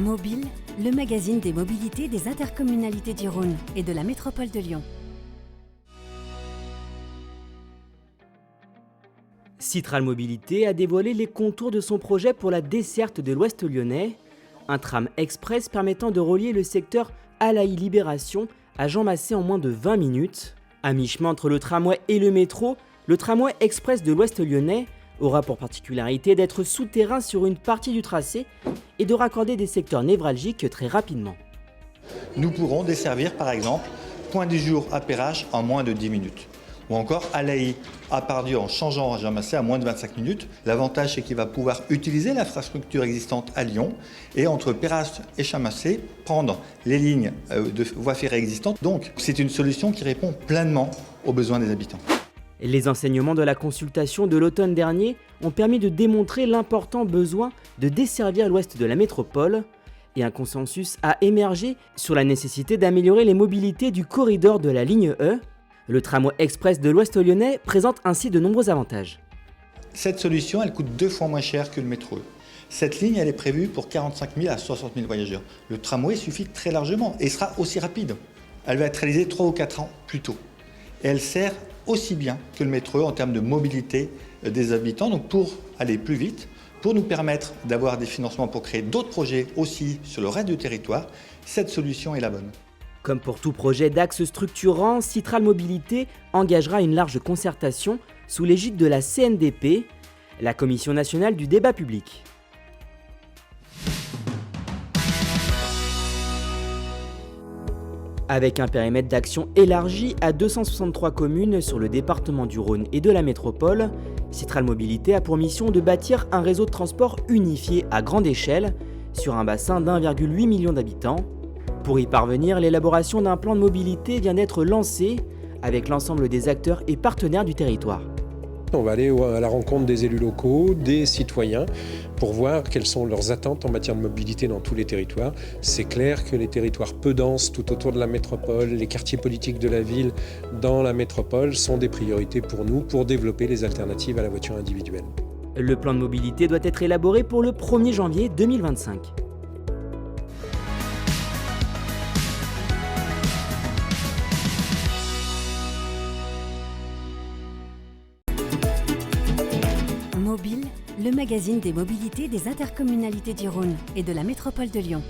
Mobile, le magazine des mobilités des intercommunalités du Rhône et de la métropole de Lyon. Citral Mobilité a dévoilé les contours de son projet pour la desserte de l'Ouest lyonnais, un tram express permettant de relier le secteur Alaï-Libération à Jean Massé en moins de 20 minutes. À mi-chemin entre le tramway et le métro, le tramway express de l'Ouest lyonnais aura pour particularité d'être souterrain sur une partie du tracé et de raccorder des secteurs névralgiques très rapidement. Nous pourrons desservir par exemple Point du Jour à Perrache en moins de 10 minutes. Ou encore Alaï à Pardieu en changeant à Jean Massé à moins de 25 minutes. L'avantage c'est qu'il va pouvoir utiliser l'infrastructure existante à Lyon et entre Perrache et Chamassé prendre les lignes de voies ferrées existantes. Donc c'est une solution qui répond pleinement aux besoins des habitants. Les enseignements de la consultation de l'automne dernier ont permis de démontrer l'important besoin de desservir l'ouest de la métropole et un consensus a émergé sur la nécessité d'améliorer les mobilités du corridor de la ligne E. Le tramway express de l'Ouest lyonnais présente ainsi de nombreux avantages. Cette solution, elle coûte 2 fois moins cher que le métro. Cette ligne, elle est prévue pour 45 000 à 60 000 voyageurs. Le tramway suffit très largement et sera aussi rapide. Elle va être réalisée 3 ou 4 ans plus tôt. Et elle sert aussi bien que le métro en termes de mobilité des habitants, donc pour aller plus vite, pour nous permettre d'avoir des financements pour créer d'autres projets aussi sur le reste du territoire. Cette solution est la bonne. Comme pour tout projet d'axe structurant, Citral Mobilité engagera une large concertation sous l'égide de la CNDP, la Commission nationale du débat public. Avec un périmètre d'action élargi à 263 communes sur le département du Rhône et de la métropole, Citral Mobilité a pour mission de bâtir un réseau de transport unifié à grande échelle sur un bassin d'1,8 million d'habitants. Pour y parvenir, l'élaboration d'un plan de mobilité vient d'être lancée avec l'ensemble des acteurs et partenaires du territoire. On va aller à la rencontre des élus locaux, des citoyens, pour voir quelles sont leurs attentes en matière de mobilité dans tous les territoires. C'est clair que les territoires peu denses tout autour de la métropole, les quartiers politiques de la ville dans la métropole sont des priorités pour nous pour développer les alternatives à la voiture individuelle. Le plan de mobilité doit être élaboré pour le 1er janvier 2025. Mobile, le magazine des mobilités des intercommunalités du Rhône et de la métropole de Lyon.